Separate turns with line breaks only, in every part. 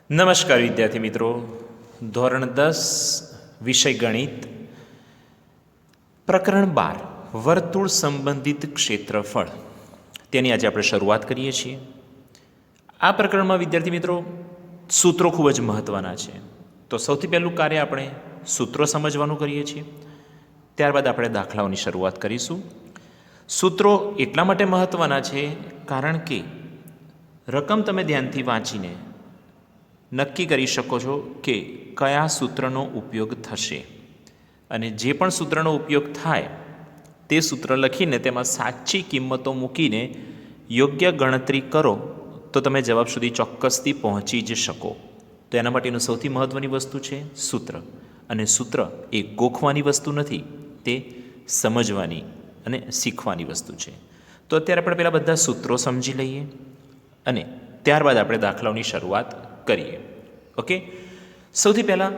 નમસ્કાર વિદ્યાર્થી મિત્રો, ધોરણ 10 વિષય ગણિત, પ્રકરણ 12 વર્તુળ સંબંધિત ક્ષેત્રફળ, તેની આજે આપણે શરૂઆત કરીએ છીએ. આ પ્રકરણમાં વિદ્યાર્થી મિત્રો સૂત્રો ખૂબ જ મહત્ત્વના છે. તો સૌથી પહેલું કાર્ય આપણે સૂત્રો સમજવાનું કરીએ છીએ, ત્યારબાદ આપણે દાખલાઓની શરૂઆત કરીશું. સૂત્રો એટલા માટે મહત્ત્વના છે કારણ કે રકમ તમે ધ્યાનથી વાંચીને નક્કી કરી શકો છો કે કયા સૂત્રનો ઉપયોગ થશે, અને જે પણ સૂત્રનો ઉપયોગ થાય તે સૂત્ર લખીને તેમાં સાચી કિંમતો મૂકીને યોગ્ય ગણતરી કરો તો તમે જવાબ સુધી ચોક્કસથી પહોંચી જ શકો. તો એના માટેનું સૌથી મહત્ત્વની વસ્તુ છે સૂત્ર, અને સૂત્ર એ ગોખવાની વસ્તુ નથી, તે સમજવાની અને શીખવાની વસ્તુ છે. તો અત્યારે આપણે પહેલાં બધા સૂત્રો સમજી લઈએ અને ત્યારબાદ આપણે દાખલાઓની શરૂઆત કરીએ. ઓકે, સૌથી પહેલાં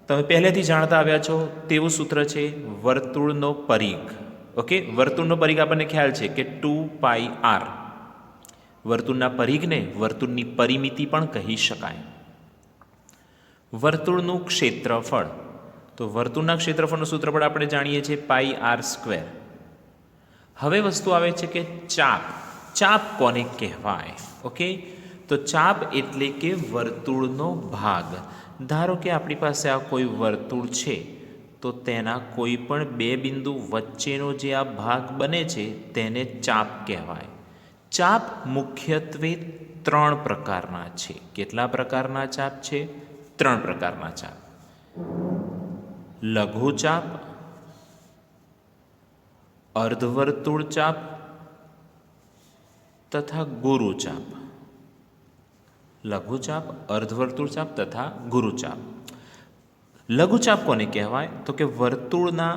તમે પહેલેથી જાણતા આવ્યા છો તેવું સૂત્ર છે વર્તુળનો પરિઘ. ઓકે, વર્તુળનો પરિઘ આપણને ખ્યાલ છે કે 2πr. વર્તુળના પરિઘને વર્તુળની પરિમિતિ પણ કહી શકાય. વર્તુળનું ક્ષેત્રફળ, તો વર્તુળના ક્ષેત્રફળનું સૂત્ર પણ આપણે જાણીએ છીએ πr². હવે વસ્તુ આવે છે કે ચાપ. ચાપ કોને કહેવાય? ઓકે, તો ચાપ એટલે કે વર્તુળનો ભાગ. ધારો કે આપણી પાસે આ કોઈ વર્તુળ છે, તો તેના કોઈ પણ બે બિંદુ વચ્ચેનો જે આ ભાગ બને છે તેને ચાપ કહેવાય. ચાપ મુખ્યત્વે 3 પ્રકારના છે. કેટલા પ્રકારના ચાપ છે? 3 પ્રકારના ચાપ: લઘુ ચાપ, અર્ધવર્તુળ ચાપ તથા ગુરુચાપ. લઘુચાપ, અર્ધવર્તુળ ચાપ તથા ગુરુચાપ. લઘુચાપ કોને કહેવાય? તો કે વર્તુળના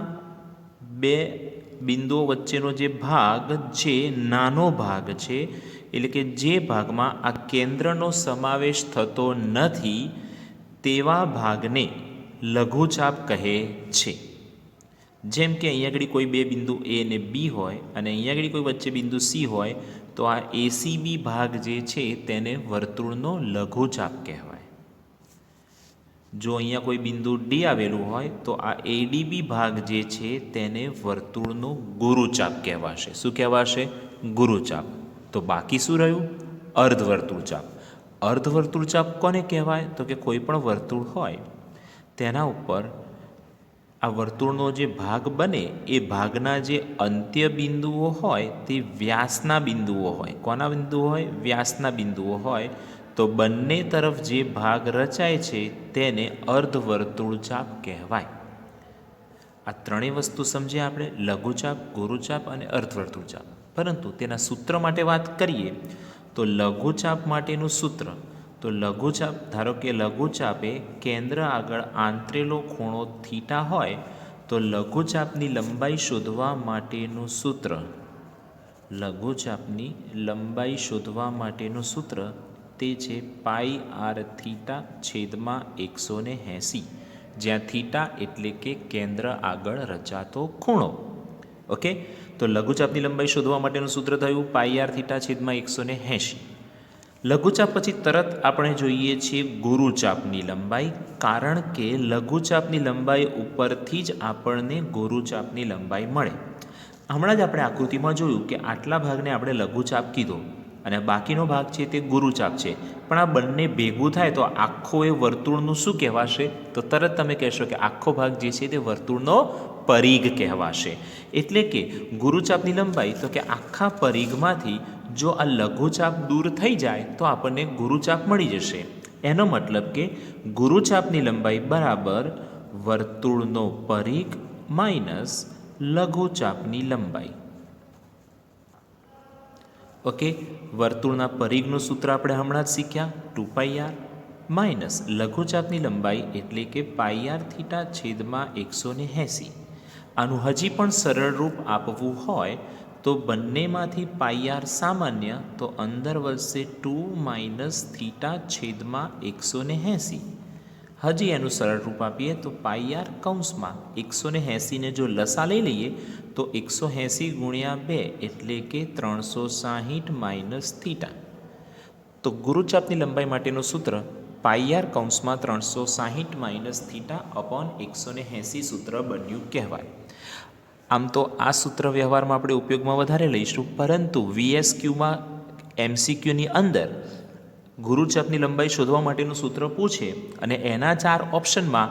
બે બિંદુઓ વચ્ચેનો જે ભાગ છે, નાનો ભાગ છે, એટલે કે જે ભાગમાં આ કેન્દ્રનો સમાવેશ થતો નથી તેવા ભાગને લઘુચાપ કહે છે. જેમ કે અહીંયા આગળ કોઈ બે બિંદુ એ અને બી હોય અને અહીંયા આગળ કોઈ વચ્ચે બિંદુ સી હોય, તો આ એસીબી ભાગ જે છે તેને વર્તુળનો લઘુચાપ કહેવાય. જો અહીંયા કોઈ બિંદુ ડી આવેલું હોય તો આ એડીબી ભાગ જે છે તેને વર્તુળનો ગુરુચાપ કહેવાશે. શું કહેવાશે? ગુરુચાપ. તો બાકી શું રહ્યું? અર્ધવર્તુળ ચાપ. અર્ધવર્તુળ ચાપ કોને કહેવાય? તો કે કોઈ પણ વર્તુળ હોય તેના ઉપર આ વર્તુળનો જે ભાગ બને એ ભાગના જે અંત્ય બિંદુઓ હોય તે વ્યાસના બિંદુઓ હોય. કોના બિંદુઓ હોય? વ્યાસના બિંદુઓ હોય. તો બંને તરફ જે ભાગ રચાય છે તેને અર્ધવર્તુળ ચાપ કહેવાય. આ ત્રણેય વસ્તુ સમજ્યા આપણે: લઘુચાપ, ગુરુચાપ અને અર્ધવર્તુળ ચાપ. પરંતુ તેના સૂત્ર માટે વાત કરીએ તો લઘુચાપ માટેનું સૂત્ર, તો લઘુચાપ, ધારો કે લઘુચાપે કેન્દ્ર આગળ આંતરેલો ખૂણો થીટા હોય, તો લઘુચાપની લંબાઈ શોધવા માટેનું સૂત્ર, લઘુચાપની લંબાઈ શોધવા માટેનું સૂત્ર તે છે πr(θ)/180, જ્યાં થીટા એટલે કે કેન્દ્ર આગળ રચાતો ખૂણો. ઓકે, તો લઘુચાપની લંબાઈ શોધવા માટેનું સૂત્ર થયું πr(θ)/180. લઘુચાપ પછી તરત આપણે જોઈએ છીએ ગુરુચાપની લંબાઈ, કારણ કે લઘુચાપની લંબાઈ ઉપરથી જ આપણને ગુરુચાપની લંબાઈ મળે. હમણાં જ આપણે આકૃતિમાં જોયું કે આટલા ભાગને આપણે લઘુચાપ કીધો અને બાકીનો ભાગ છે તે ગુરુચાપ છે. પણ આ બંને ભેગું થાય તો આખો એ વર્તુળનું શું કહેવાશે? તો તરત તમે કહેશો કે આખો ભાગ જે છે તે વર્તુળનો પરિઘ કહેવાશે. એટલે કે ગુરુચાપની લંબાઈ, તો કે આખા પરિઘમાંથી જો આ લઘુચાપ દૂર થઈ જાય તો આપણને ગુરુચાપ મળી જશે. એનો મતલબ કે ગુરુચાપની લંબાઈ બરાબર વર્તુળનો પરિઘ માઇનસ લઘુચાપની લંબાઈ. ઓકે, વર્તુળના પરિઘનું સૂત્ર આપણે હમણાં જ શીખ્યા 2πr માઇનસ લઘુચાપની લંબાઈ એટલે કે πr(θ)/180. આનું હજી પણ સરળ રૂપ આપવું હોય તો બંનેમાંથી πr સામાન્ય, તો અંદર વધશે 2 - θ/180. હજી એનું સરળ રૂપ આપીએ તો πr(180) જો લસા લઈ લઈએ તો 180 × 2 એટલે કે 360 - θ. તો ગુરુચાપની લંબાઈ માટેનું સૂત્ર પાઈ કૌંસમાં 360 - થીટા અપોન 180 સૂત્ર બન્યું કહેવાય. આમ તો આ સૂત્ર વ્યવહારમાં આપણે ઉપયોગમાં વધારે લઈશું, પરંતુ VSQમાં MCQની અંદર ગુરુચાપની લંબાઈ શોધવા માટેનું સૂત્ર પૂછે અને એના 4 ઓપ્શનમાં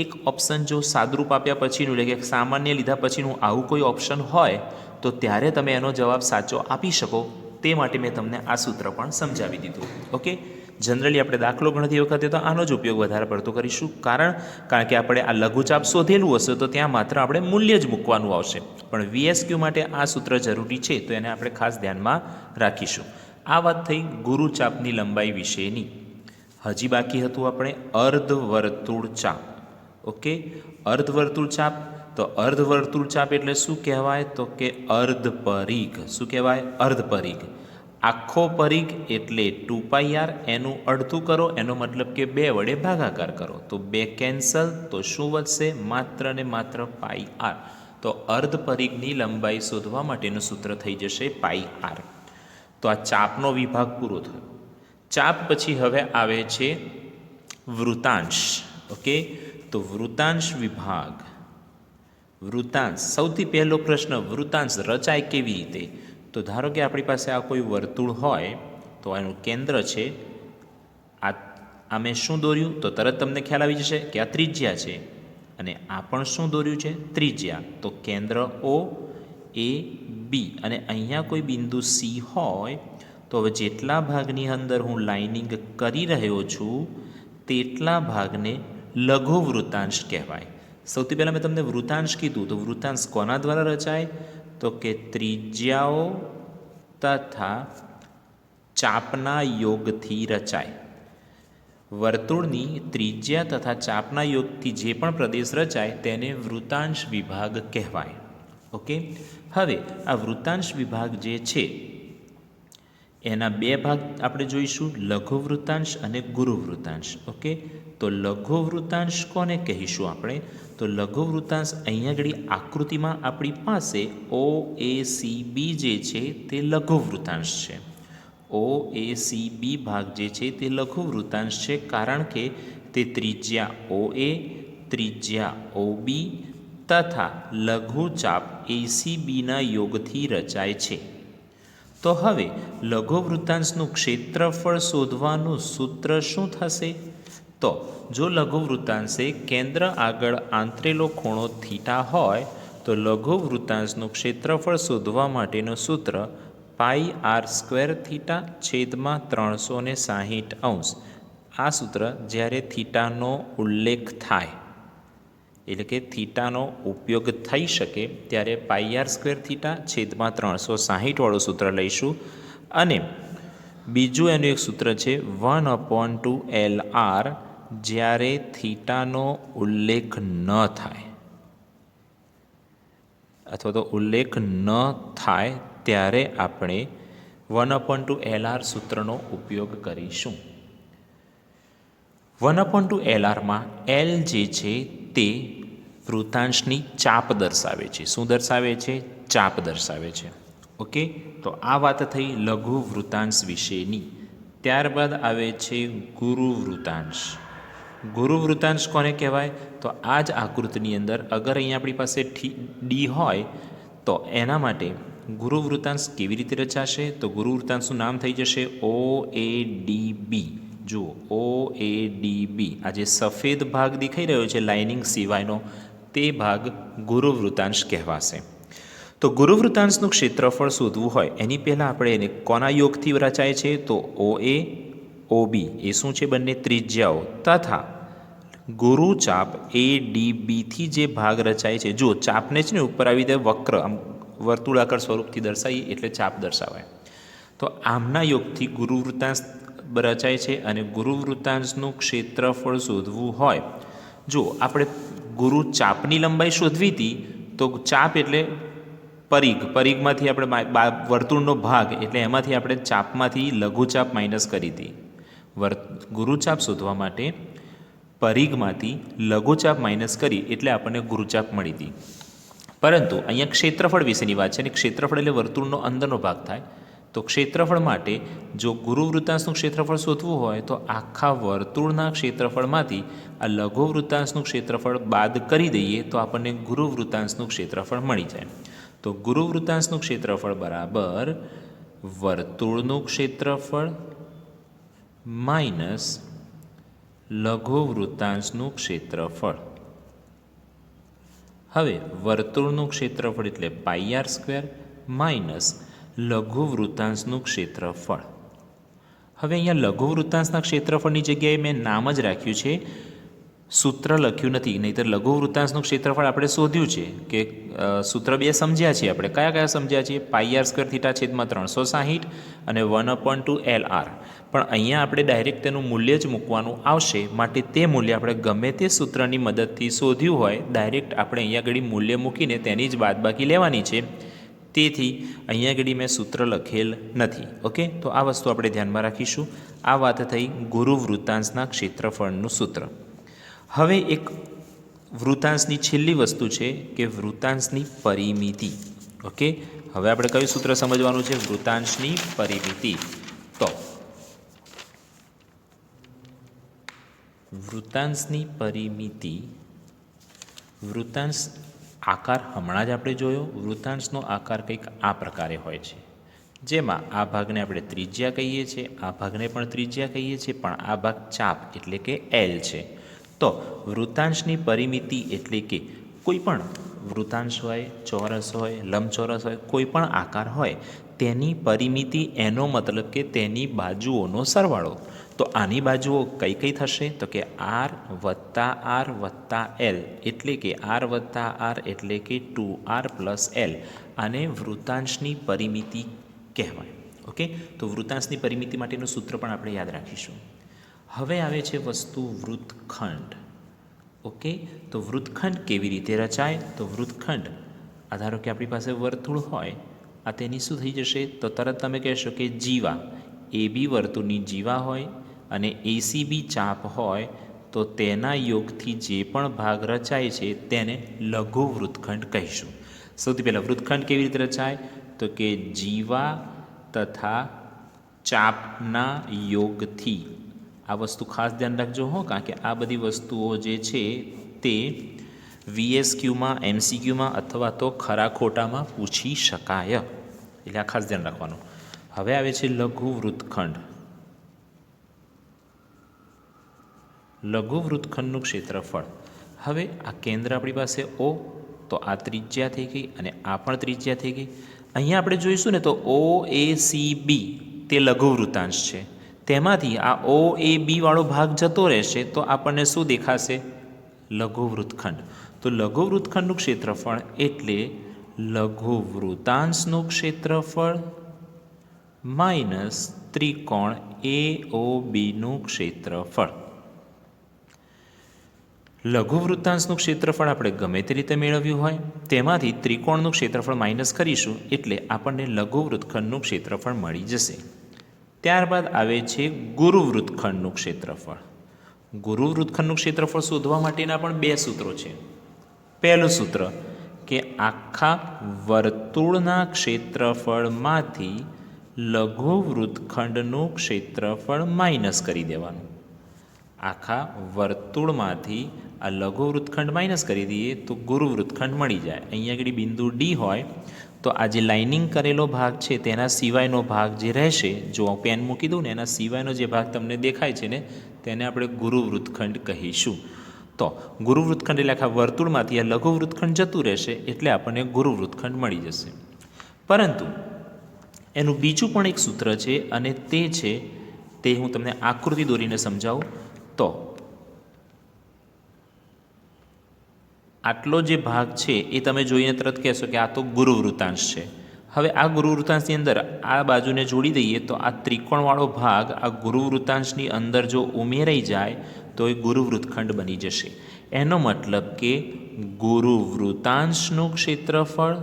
એક ઓપ્શન જો સાદરૂપ આપ્યા પછીનું એટલે કે સામાન્ય લીધા પછીનું આવું કોઈ ઓપ્શન હોય તો ત્યારે તમે એનો જવાબ સાચો આપી શકો. તે માટે મેં તમને આ સૂત્ર પણ સમજાવી દીધું. ઓકે, જનરલી આપણે દાખલો ગણતી વખતે તો આનો જ ઉપયોગ વધારે પડતો કરીશું, કારણ કે આપણે આ લઘુચાપ શોધેલું હશે તો ત્યાં માત્ર આપણે મૂલ્ય જ મૂકવાનું આવશે, પણ VSQ માટે આ સૂત્ર જરૂરી છે તો એને આપણે ખાસ ધ્યાનમાં રાખીશું. આ વાત થઈ ગુરુચાપની લંબાઈ વિશેની. હજી બાકી હતું આપણે અર્ધવર્તુળ ચાપ. ઓકે, અર્ધવર્તુળ ચાપ. તો અર્ધવર્તુળ ચાપ એટલે શું કહેવાય? તો કે અર્ધપરિઘ. શું કહેવાય? અર્ધપરિઘ. આખો પરિઘ એટલે 2πr, એનું અડધું કરો, એનો મતલબ કે 2 વડે ભાગાકાર કરો, તો 2 કેન્સલ, તો શું વધશે? માત્ર ને માત્ર πr. તો અર્ધપરિઘની લંબાઈ શોધવા માટેનું સૂત્ર થઈ જશે πr. તો આ ચાપનો વિભાગ પૂરો થયો. ચાપ પછી હવે આવે છે વૃતાંશ. ઓકે, તો વૃતાંશ વિભાગ. વૃતાંશ, સૌથી પહેલો પ્રશ્ન, વૃતાંશ રચાય કેવી રીતે? તો ધારો કે આપણી પાસે આ કોઈ વર્તુળ હોય તો એનું કેન્દ્ર છે આ મેં શું દોર્યું? તો તરત તમને ખ્યાલ આવી જશે કે આ ત્રિજ્યા છે, અને આ પણ શું દોર્યું છે? ત્રિજ્યા. તો કેન્દ્ર O A B, અને અહીંયા કોઈ બિંદુ C હોય તો હવે જેટલા ભાગની અંદર હું લાઇનિંગ કરી રહ્યો છું તેટલા ભાગને લઘુ વૃતાંશ કહેવાય. સૌથી પહેલાં મેં તમને વૃતાંશ કીધું, તો વૃતાંશ કોના દ્વારા રચાય? તો કે ત્રિજ્યાઓ તથા ચાપના યોગથી રચાય. વર્તુળની ત્રિજ્યા તથા ચાપના યોગથી જે પણ પ્રદેશ રચાય તેને વૃતાંશ વિભાગ કહેવાય. ઓકે, હવે આ વૃતાંશ વિભાગ જે છે એના 2 ભાગ આપણે જોઈશું, લઘુ વૃતાંશ અને ગુરુ વૃતાંશ. ઓકે, તો લઘુ વૃતાંશ કોને કહીશું આપણે? તો લઘુ વૃતાંશ અહીંયા આગળ આકૃતિમાં આપણી પાસે OACB જે છે તે લઘુ વૃતાંશ છે. OACB ભાગ જે છે તે લઘુ વૃતાંશ છે, કારણ કે તે ત્રિજ્યા OA, ત્રિજ્યા OB તથા લઘુ ચાપ ACBના યોગથી રચાય છે. તો હવે લઘુ વૃતાંશનું ક્ષેત્રફળ શોધવાનું સૂત્ર શું થશે? તો જો લઘુ વૃતાંશે કેન્દ્ર આગળ આંતરેલો ખૂણો થીટા હોય તો લઘુ વૃતાંશનું ક્ષેત્રફળ શોધવા માટેનું સૂત્ર πr² થીટા છેદમાં 360°. આ સૂત્ર જ્યારે થીટાનો ઉલ્લેખ થાય એટલે કે થીટાનો ઉપયોગ થઈ શકે ત્યારે πr² થીટા છેદમાં 360 સૂત્ર લઈશું. અને બીજું એનું એક સૂત્ર છે 1/2Lr, જ્યારે થીટાનો ઉલ્લેખ ન થાય અથવા તો ઉલ્લેખ ન થાય ત્યારે આપણે 1/2Lr સૂત્રનો ઉપયોગ કરીશું. 1/2Lrમાં L જે છે તે વૃતાંશની ચાપ દર્શાવે છે. શું દર્શાવે છે? ચાપ દર્શાવે છે. ઓકે, તો આ વાત થઈ લઘુ વૃતાંશ વિશેની. ત્યારબાદ આવે છે ગુરુ વૃતાંશ. ગુરુ વૃતાંશ કોને કહેવાય? તો આ જ આકૃતિની અંદર અગર અહીંયા આપણી પાસે D હોય તો એના માટે ગુરુ વૃતાંશ કેવી રીતે રચાશે? તો ગુરુ વૃતાંશનું નામ થઈ જશે OADB. જુઓ, OADB. આ જે સફેદ ભાગ દેખાઈ રહ્યો છે લાઇનિંગ સિવાયનો, તે ભાગ ગુરુ વૃતાંશ કહેવાશે. તો ગુરુ વૃતાંશનું ક્ષેત્રફળ શોધવું હોય એની પહેલાં આપણે એને કોના યોગથી રચાય છે? તો OA OB એ શું છે? બંને ત્રિજ્યાઓ તથા ગુરુ ચાપ ADBથી જે ભાગ રચાય છે. જો ચાપને જ ને ઉપર આવી દે વક્ર આમ વર્તુળાકાર સ્વરૂપથી દર્શાવીએ એટલે ચાપ દર્શાવાય. તો આમના યોગથી ગુરુ વૃતાંશ રચાય છે, અને ગુરુ વૃતાંશનું ક્ષેત્રફળ શોધવું હોય, જો આપણે ગુરુ ચાપની લંબાઈ શોધવી હતી તો ચાપ એટલે પરિઘ, પરિઘમાંથી આપણે વર્તુળનો ભાગ એટલે એમાંથી આપણે ચાપમાંથી લઘુચાપ માઇનસ કરી હતી. ગુરુચાપ શોધવા માટે પરિઘમાંથી લઘુચાપ માઇનસ કરી એટલે આપણને ગુરુચાપ મળી હતી. પરંતુ અહીંયા ક્ષેત્રફળ વિશેની વાત છે, અને ક્ષેત્રફળ એટલે વર્તુળનો અંદરનો ભાગ થાય. તો ક્ષેત્રફળ માટે જો ગુરુવૃત્તાંશનું ક્ષેત્રફળ શોધવું હોય તો આખા વર્તુળના ક્ષેત્રફળમાંથી આ લઘુવૃત્તાંશનું ક્ષેત્રફળ બાદ કરી દઈએ તો આપણને ગુરુવૃત્તાંશનું ક્ષેત્રફળ મળી જાય. તો ગુરુવૃત્તાંશનું ક્ષેત્રફળ બરાબર વર્તુળનું ક્ષેત્રફળ માઇનસ લઘુવૃત્તાંશનું ક્ષેત્રફળ. હવે વર્તુળનું ક્ષેત્રફળ એટલે πr² માઇનસ લઘુવૃત્તાંશનું ક્ષેત્રફળ. હવે અહીંયા લઘુવૃત્તાંશના ક્ષેત્રફળની જગ્યાએ મેં નામ જ રાખ્યું છે, સૂત્ર લખ્યું નથી. નહીંતર લઘુવૃત્તાંશનું ક્ષેત્રફળ આપણે શોધ્યું છે કે સૂત્ર બે સમજ્યા છીએ આપણે. કયા કયા સમજ્યા છીએ? πr² θ છેદમાં 360 અને 1/2 LR. પણ અહીંયા આપણે ડાયરેક્ટ તેનું મૂલ્ય જ મૂકવાનું આવશે, માટે તે મૂલ્ય આપણે ગમે તે સૂત્રની મદદથી શોધ્યું હોય ડાયરેક્ટ આપણે અહીંયા આગળ મૂલ્ય મૂકીને તેની જ બાદબાકી લેવાની છે. તેથી અહીંયા આગળ મેં સૂત્ર લખેલ નથી. ઓકે, તો આ વસ્તુ આપણે ધ્યાનમાં રાખીશું. આ વાત થઈ ગુરુવૃત્તાંશના ક્ષેત્રફળનું સૂત્ર. હવે એક વૃત્તાંશની છેલ્લી વસ્તુ છે કે વૃત્તાંશની પરિમિતિ. ઓકે, હવે આપણે કયું સૂત્ર સમજવાનું છે? વૃત્તાંશની પરિમિતિ. તો વૃત્તાંશની પરિમિતિ, વૃત્તાંશ આકાર હમણાં જ આપણે જોયો. વૃત્તાંશનો આકાર કંઈક આ પ્રકારે હોય છે, જેમાં આ ભાગને આપણે ત્રિજ્યા કહીએ છીએ, આ ભાગને પણ ત્રિજ્યા કહીએ છીએ, પણ આ ભાગ ચાપ એટલે કે L છે. તો વૃત્તાંશની પરિમિતિ એટલે કે કોઈ પણ વૃત્તાંશ હોય, ચોરસ હોય, લંબચોરસ હોય, કોઈ પણ આકાર હોય તેની પરિમિતિ, એનો મતલબ કે તેની બાજુઓનો સરવાળો. તો આની બાજુઓ કઈ કઈ થશે? તો કે R વત્તા R વત્તા L એટલે કે R વત્તા R એટલે કે 2R પ્લસ L. આને વૃત્તાંશની પરિમિતિ કહેવાય. ઓકે, તો વૃત્તાંશની પરિમિતિ માટેનું સૂત્ર પણ આપણે યાદ રાખીશું. હવે આવે છે વસ્તુ વૃત્તખંડ. ઓકે, તો વૃત્તખંડ કેવી રીતે રચાય? તો વૃત્તખંડ, ધારો કે આપણી પાસે વર્તુળ હોય, આ તેની શું થઈ જશે? તો તરત તમે કહેશો કે જીવા, AB વર્તુળની જીવા હોય અને ACB ચાપ હોય તો તેના યોગથી જે પણ ભાગ રચાય છે તેને લઘુ વૃત્તખંડ કહીશું. સૌથી પહેલાં વૃત્તખંડ કેવી રીતે રચાય? તો કે જીવા તથા ચાપના યોગથી. આ વસ્તુ ખાસ ધ્યાન રાખજો હો, કારણ કે આ બધી વસ્તુઓ જે છે તે VSQમાં, MCQમાં અથવા તો ખરા ખોટામાં પૂછી શકાય, એટલે આ ખાસ ધ્યાન રાખવાનું. હવે આવે છે લઘુ વૃત્તખંડ. લઘુ વૃત્તખંડનું ક્ષેત્રફળ. હવે આ કેન્દ્ર આપણી પાસે O, તો આ ત્રિજ્યા થઈ ગઈ અને આ પણ ત્રિજ્યા થઈ ગઈ. અહીંયા આપણે જોઈશું ને તો OACB તે લઘુ વૃત્તાંશ છે, તેમાંથી આ OAB વાળો ભાગ જતો રહેશે તો આપણને શું દેખાશે? લઘુ વૃત્તખંડ. તો લઘુ વૃત્તખંડનું ક્ષેત્રફળ એટલે લઘુ વૃત્તાંશનું ક્ષેત્રફળ માઇનસ ત્રિકોણ AOBનું ક્ષેત્રફળ. લઘુ વૃત્તાંશનું ક્ષેત્રફળ આપણે ગમે તે રીતે મેળવ્યું હોય તેમાંથી ત્રિકોણનું ક્ષેત્રફળ માઇનસ કરીશું એટલે આપણને લઘુ વૃત્તખંડનું ક્ષેત્રફળ મળી જશે. ત્યારબાદ આવે છે ગુરુવૃત્તખંડનું ક્ષેત્રફળ. ગુરુવૃત્તખંડનું ક્ષેત્રફળ શોધવા માટેના પણ બે સૂત્રો છે. પહેલું સૂત્ર કે આખા વર્તુળના ક્ષેત્રફળમાંથી લઘુ વૃત્તખંડનું ક્ષેત્રફળ માઇનસ કરી દેવાનું. આખા વર્તુળમાંથી આ લઘુ વૃત્તખંડ માઇનસ કરી દઈએ તો ગુરુવૃત્તખંડ મળી જાય. અહીંયા આગળ બિંદુ D હોય તો આ જે લાઇનિંગ કરેલો ભાગ છે તેના સિવાયનો ભાગ જે રહેશે, જો હું પેન મૂકી દઉં ને એના સિવાયનો જે ભાગ તમને દેખાય છે ને તેને આપણે ગુરુવૃત્તખંડ કહીશું. તો ગુરુવૃત્તખંડ એટલે આખા વર્તુળમાંથી આ લઘુ વૃત્તખંડ જતું રહેશે એટલે આપણને ગુરુવૃત્તખંડ મળી જશે. પરંતુ એનું બીજું પણ એક સૂત્ર છે અને તે છે, તે હું તમને આકૃતિ દોરીને સમજાવું. તો આટલો જે ભાગ છે એ તમે જોઈને તરત કહેશો કે આ તો ગુરુવૃત્તાંશ છે. હવે આ ગુરુવૃત્તાંશની અંદર આ બાજુને જોડી દઈએ તો આ ત્રિકોણવાળો ભાગ આ ગુરુવૃત્તાંશની અંદર જો ઉમેરાઈ જાય તો એ ગુરુવૃત્તખંડ બની જશે. એનો મતલબ કે ગુરુવૃત્તાંશનું ક્ષેત્રફળ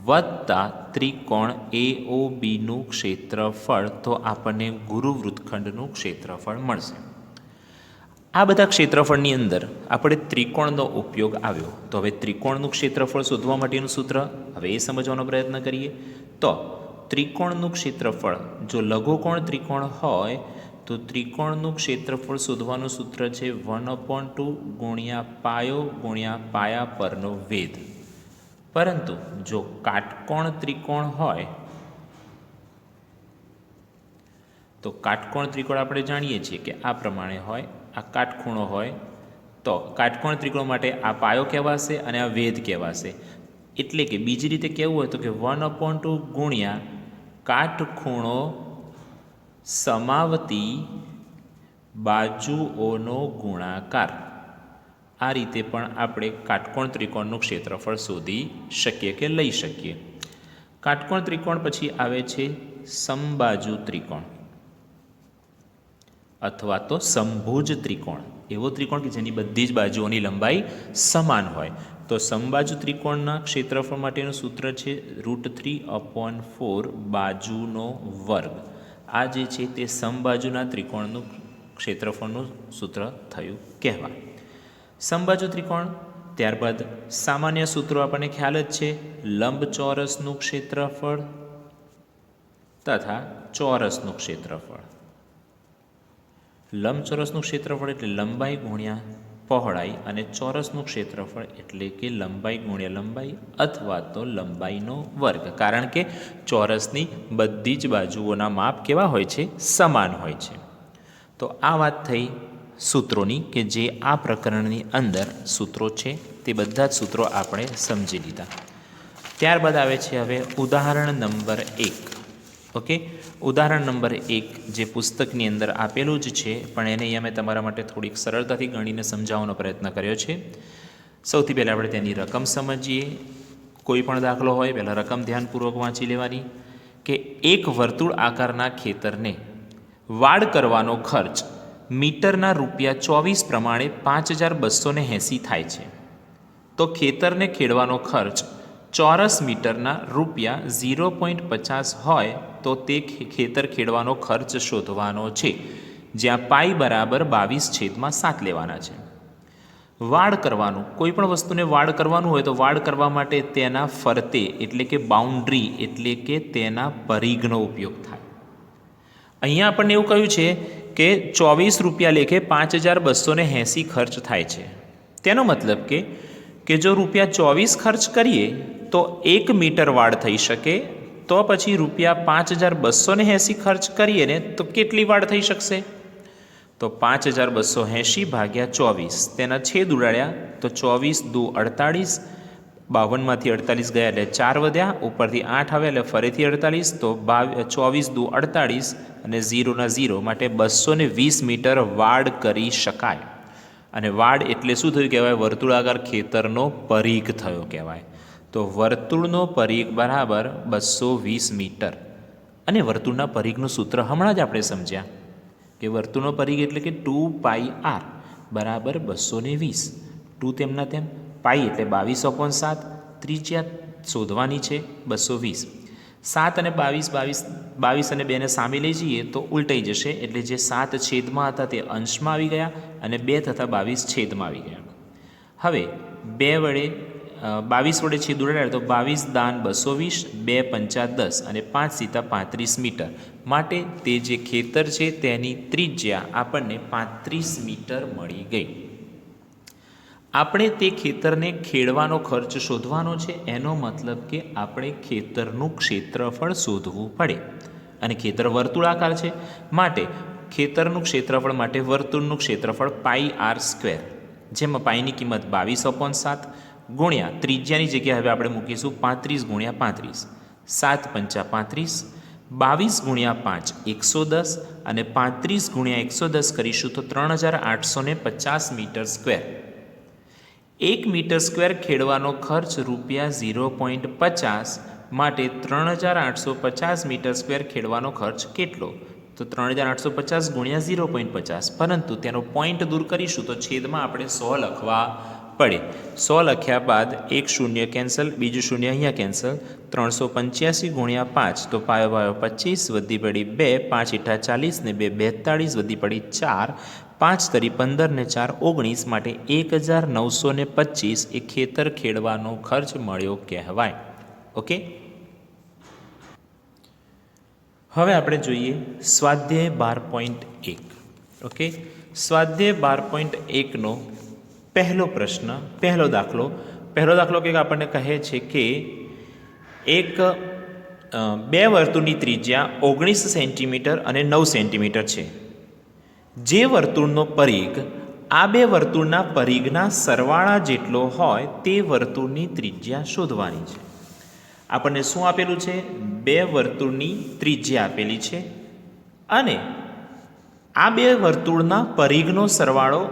વત્તા ત્રિકોણ AOBનું ક્ષેત્રફળ, તો આપણને ગુરુવૃત્તખંડનું ક્ષેત્રફળ મળશે. આ બધા ક્ષેત્રફળની અંદર આપણે ત્રિકોણનો ઉપયોગ આવ્યો. તો હવે ત્રિકોણનું ક્ષેત્રફળ શોધવા માટેનું સૂત્ર હવે એ સમજવાનો પ્રયત્ન કરીએ. તો ત્રિકોણનું ક્ષેત્રફળ, જો લઘુકોણ ત્રિકોણ હોય તો ત્રિકોણનું ક્ષેત્રફળ શોધવાનું સૂત્ર છે 1/2 ગુણ્યા પાયો ગુણ્યા પાયા પરનો વેધ. પરંતુ જો કાટકોણ ત્રિકોણ હોય તો કાટકોણ ત્રિકોણ આપણે જાણીએ છીએ કે આ પ્રમાણે હોય, આ કાટખૂણો હોય તો કાટકોણ ત્રિકોણ માટે આ પાયો કહેવાશે અને આ વેધ કહેવાશે. એટલે કે બીજી રીતે કહેવું હોય તો કે 1/2 ગુણ્યા કાટખૂણો સમાવતી બાજુઓનો ગુણાકાર. આ રીતે પણ આપણે કાટકોણ ત્રિકોણનું ક્ષેત્રફળ શોધી શકીએ કે લઈ શકીએ. કાટકોણ ત્રિકોણ પછી આવે છે સમબાજુ ત્રિકોણ અથવા તો સમભુજ ત્રિકોણ. એવો ત્રિકોણ કે જેની બધી જ બાજુઓની લંબાઈ સમાન હોય. તો સમબાજુ ત્રિકોણના ક્ષેત્રફળ માટેનું સૂત્ર છે √3/4 બાજુનો વર્ગ. આ જે છે તે સમબાજુના ત્રિકોણનું ક્ષેત્રફળનું સૂત્ર થયું કહેવાય. સમબાજુ ત્રિકોણ ત્યારબાદ સામાન્ય સૂત્રો આપણને ખ્યાલ જ છે, લંબચોરસનું ક્ષેત્રફળ તથા ચોરસનું ક્ષેત્રફળ. લંબચોરસનું ક્ષેત્રફળ એટલે લંબાઈ ગુણ્યા પહોળાઈ અને ચોરસનું ક્ષેત્રફળ એટલે કે લંબાઈ ગુણ્યા લંબાઈ અથવા તો લંબાઈનો વર્ગ. કારણ કે ચોરસની બધી જ બાજુઓના માપ કેવા હોય છે? સમાન હોય છે. તો આ વાત થઈ સૂત્રોની કે જે આ પ્રકરણની અંદર સૂત્રો છે તે બધા જ સૂત્રો આપણે સમજી લીધા. ત્યારબાદ આવે છે હવે ઉદાહરણ નંબર 1. ઓકે, ઉદાહરણ નંબર 1 જે પુસ્તકની અંદર આપેલું જ છે પણ એને અહીંયા મેં તમારા માટે થોડીક સરળતાથી ગણીને સમજાવવાનો પ્રયત્ન કર્યો છે. સૌથી પહેલાં આપણે તેની રકમ સમજીએ. કોઈ પણ દાખલો હોય પહેલાં રકમ ધ્યાનપૂર્વક વાંચી લેવાની કે એક વર્તુળ આકારના ખેતરને વાડ કરવાનો ખર્ચ મીટરના ₹24 પ્રમાણે 5280 થાય છે. તો ખેતરને ખેડવાનો ખર્ચ ચોરસ મીટરના ₹0.50 હોય તો તે ખેતર ખેડવાનો ખર્ચ શોધવાનો છે, જ્યાં પાઈ બરાબર 22/7 લેવાના છે. વાડ કરવાનું, કોઈ પણ વસ્તુને વાડ કરવાનું હોય તો વાડ કરવા માટે તેના ફરતે એટલે કે બાઉન્ડ્રી એટલે કે તેના પરિઘનો ઉપયોગ થાય. અહીંયા આપણને એવું કહ્યું છે કે ₹24 લેખે 5280 ખર્ચ થાય છે. તેનો મતલબ કે જો ₹24 ખર્ચ કરીએ તો 1 મીટર વાડ થઈ શકે, તો પછી ₹5280 ખર્ચ કરીએ ને તો કેટલી વાડ થઈ શકશે? તો 5280 ભાગ્યા 24, તેના છેદ ઉડાડ્યા તો 24 દુ 48, 52માંથી 48 ગયા એટલે 4 વધ્યા, ઉપરથી 8 આવે એટલે ફરીથી 48, તો 24 દુ 48 અને 0 ના 0 માટે 220 મીટર વાડ કરી શકાય. અને વાડ એટલે શું થયું કહેવાય? વર્તુળાકાર ખેતરનો પરિઘ થયો કહેવાય. તો વર્તુળનો પરિઘ બરાબર 220 મીટર. અને વર્તુળના પરિઘનું સૂત્ર હમણાં જ આપણે સમજ્યા કે વર્તુળનો પરિઘ એટલે કે 2πr બરાબર 220. 2 તેમના તેમ, પાઈ એટલે 22/7, ત્રિજ્યા શોધવાની છે 220. 7 અને 22 અને 2ને સામે લઈ જઈએ તો ઉલટાઈ જશે, એટલે જે 7 છેદમાં હતા તે અંશમાં આવી ગયા અને 2 તથા 22 છેદમાં આવી ગયા. હવે 22 વડે છેદ ઉડાડે તો 22 દાન 220, 2 પંચા 10 અને 5 સીતા 35 મીટર. માટે તે જે ખેતર છે તેની ત્રિજ્યા આપણને 35 મીટર મળી ગઈ. આપણે તે ખેતરને ખેડવાનો ખર્ચ શોધવાનો છે. એનો મતલબ કે આપણે ખેતરનું ક્ષેત્રફળ શોધવું પડે. અને ખેતર વર્તુળાકાર છે માટે ખેતરનું ક્ષેત્રફળ માટે વર્તુળનું ક્ષેત્રફળ πr², જેમાં પાઈની કિંમત 22/7 ગુણ્યા ત્રિજ્યાની જગ્યાએ હવે આપણે મૂકીશું 35 ગુણ્યા 35, 7 પંચા 35, 22 ગુણ્યા 5 110 અને 35 ગુણ્યા 110 કરીશું તો 3850 મીટર સ્ક્વેર. 1 મીટર સ્ક્વેર ખેડવાનો ખર્ચ ₹0.50 માટે 3850 મીટર સ્ક્વેર ખેડવાનો ખર્ચ કેટલો? તો 3850 ગુણ્યા 0.50, પરંતુ તેનો પોઈન્ટ દૂર કરીશું તો છેદમાં આપણે 100 લખવા પડે. 100 લખ્યા બાદ એક શૂન્ય કેન્સલ, બીજું શૂન્ય અહીંયા કેન્સલ. 385 ગુણ્યા 5 તો પાયો 25, વધી પડી 2, 5 ઈઠા 40 ને 2 42, વધી પડી 4, 5 તરી 15 ને 4 19, માટે 1925 એ ખેતર ખેડવાનો ખર્ચ મળ્યો કહેવાય. ઓકે, હવે આપણે જોઈએ સ્વાધ્યાય 12.1. ઓકે, સ્વાધ્યાય 12.1નો પહેલો પ્રશ્ન, પહેલો દાખલો કંઈક આપણને કહે છે કે એક બે વર્તુળની ત્રિજ્યા 19 સેન્ટીમીટર અને 9 સેન્ટીમીટર છે. જે વર્તુળનો પરિઘ આ બે વર્તુળના પરિઘના સરવાળા જેટલો હોય તે વર્તુળની ત્રિજ્યા શોધવાની છે. આપણને શું આપેલું છે? બે વર્તુળની ત્રિજ્યા આપેલી છે અને આ બે વર્તુળના પરિઘનો સરવાળો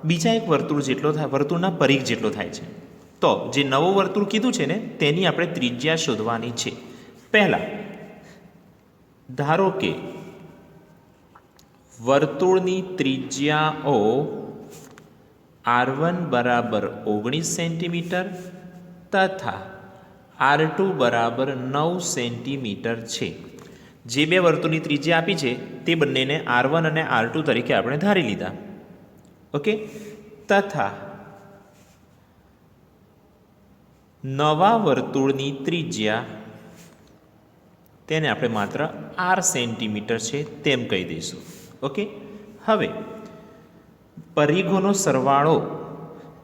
બીજા એક વર્તુળ જેટલો થાય, વર્તુળના પરિઘ જેટલો થાય છે. તો જે નવું વર્તુળ કીધું છે ને તેની આપણે ત્રિજ્યા શોધવાની છે. પહેલાં ધારો કે વર્તુળની ત્રિજ્યાઓ R1 બરાબર 19 સેન્ટીમીટર તથા R2 બરાબર 9 સેન્ટીમીટર છે. જે બે વર્તુળની ત્રિજ્યા આપી છે તે બંનેને R1 અને R2 તરીકે આપણે ધારી લીધા. ઓકે, તથા નવા વર્તુળની ત્રિજ્યા તેને આપણે માત્ર R સેન્ટીમીટર છે તેમ કહી દઈશું. ઓકે, હવે પરિઘોનો સરવાળો,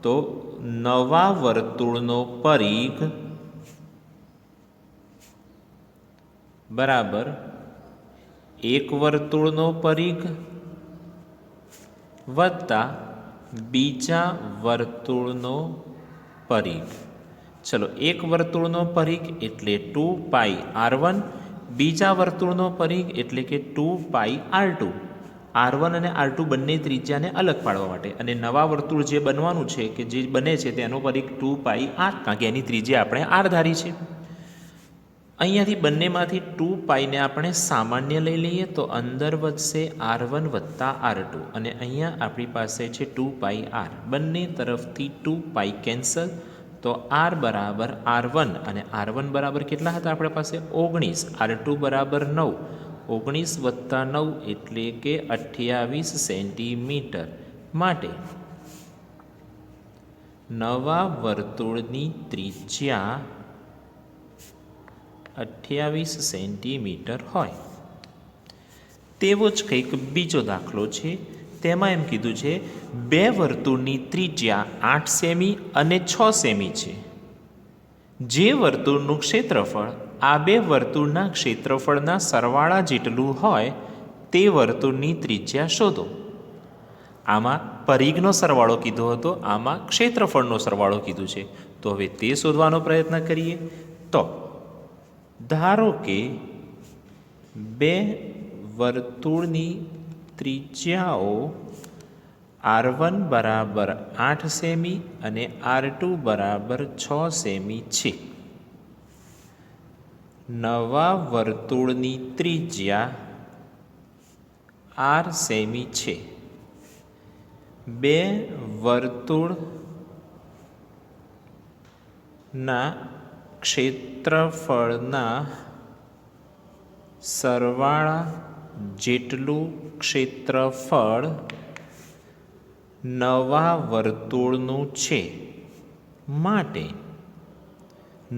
તો નવા વર્તુળનો પરિઘ બરાબર એક વર્તુળનો પરિઘ વત્તા બીજા વર્તુળનો પરિઘ. ચલો, એક વર્તુળનો પરિઘ એટલે 2πr1, બીજા વર્તુળનો પરિઘ એટલે કે 2πr2. R1 અને R2 બંને ત્રિજ્યાને અલગ પાડવા માટે, અને નવા વર્તુળ જે બનવાનું છે કે જે બને છે તેનો પરિઘ 2πr, કારણ કે એની ત્રિજ્યા આપણે R ધારી છે. અહીંયાથી બંનેમાંથી 2πને આપણે સામાન્ય લઈ લઈએ તો અંદર વધશે R1 વત્તા R2, અને અહીંયા આપણી પાસે છે 2πr. બંને તરફથી 2π કેન્સલ, તો R બરાબર R1, અને R1 બરાબર કેટલા હતા આપણી પાસે? 19. R2 બરાબર 9. 19 વત્તા 9 એટલે કે 28 સેન્ટીમીટર. માટે નવા વર્તુળની ત્રિજ્યા 28 સેન્ટીમીટર હોય. તેવો જ કંઈક બીજો દાખલો છે. તેમાં એમ કીધું છે બે વર્તુળની ત્રિજ્યા 8 સેમી અને 6 સેમી છે. જે વર્તુળનું ક્ષેત્રફળ આ બે વર્તુળના ક્ષેત્રફળના સરવાળા જેટલું હોય તે વર્તુળની ત્રિજ્યા શોધો. આમાં પરિઘનો સરવાળો કીધો હતો, આમાં ક્ષેત્રફળનો સરવાળો કીધું છે. તો હવે તે શોધવાનો પ્રયત્ન કરીએ. તો ધારો કે બે વર્તુળની ત્રિજ્યાઓ R1 બરાબર 8 સેમી અને R2 બરાબર 6 સેમી છે. નવા વર્તુળની ત્રિજ્યા R સેમી છે. બે વર્તુળના ક્ષેત્રફળના સરવાળા જેટલું ક્ષેત્રફળ નવા વર્તુળનું છે. માટે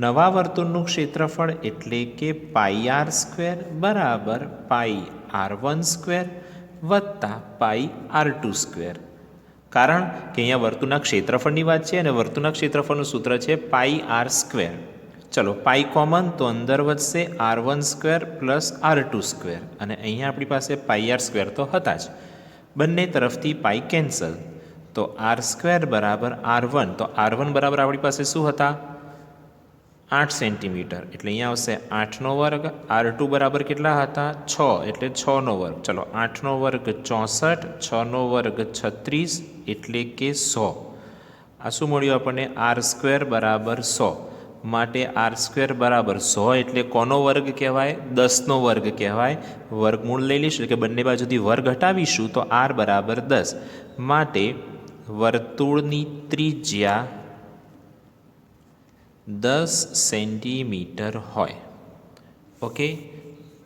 નવા વર્તુળનું ક્ષેત્રફળ એટલે કે πr² બરાબર πr1² વત્તા πr2². કારણ કે અહીંયા વર્તુળના ક્ષેત્રફળની વાત છે અને વર્તુળના ક્ષેત્રફળનું સૂત્ર છે πr². ચલો, પાઈ કોમન, તો અંદર વધશે R1² પ્લસ R2², અને અહીંયા આપણી પાસે πr² તો હતા જ. બંને તરફથી પાઈ કેન્સલ, તો R² બરાબર R1. તો R1 બરાબર આપણી પાસે શું હતા? 8 સેન્ટીમીટર, એટલે અહીંયા આવશે 8નો વર્ગ. R2 બરાબર કેટલા હતા? 6, એટલે 6નો વર્ગ. ચલો, 8નો વર્ગ 64, 6નો વર્ગ 36, એટલે કે 100. આ શું મળ્યું આપણને? R² બરાબર 100. માટે R² બરાબર 100 એટલે કોનો વર્ગ કહેવાય? 10નો વર્ગ કહેવાય. વર્ગમૂળ લઈ લઈશું એટલે કે બંને બાજુથી વર્ગ હટાવીશું તો R બરાબર 10. માટે વર્તુળની ત્રિજ્યા 10 સેન્ટીમીટર હોય. ઓકે,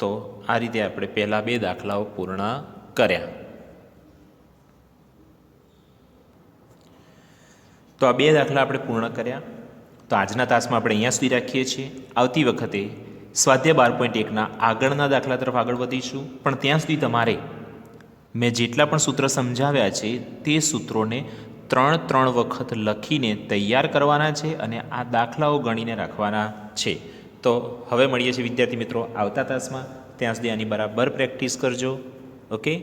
તો આ રીતે આપણે પહેલાં બે દાખલાઓ પૂર્ણ કર્યા. તો આ બે દાખલા આપણે પૂર્ણ કર્યા. તો આજના તાસમાં આપણે અહીંયા સુધી રાખીએ છીએ. આવતી વખતે સ્વાધ્યાય 12.1ના આગળના દાખલા તરફ આગળ વધીશું, પણ ત્યાં સુધી તમારે મેં જેટલા પણ સૂત્ર સમજાવ્યા છે તે સૂત્રોને 3 વખત લખીને તૈયાર કરવાના છે અને આ દાખલાઓ ગણીને રાખવાના છે. તો હવે મળીએ છીએ વિદ્યાર્થી મિત્રો આવતા તાસમાં. ત્યાં સુધી આની બરાબર પ્રેક્ટિસ કરજો. ઓકે.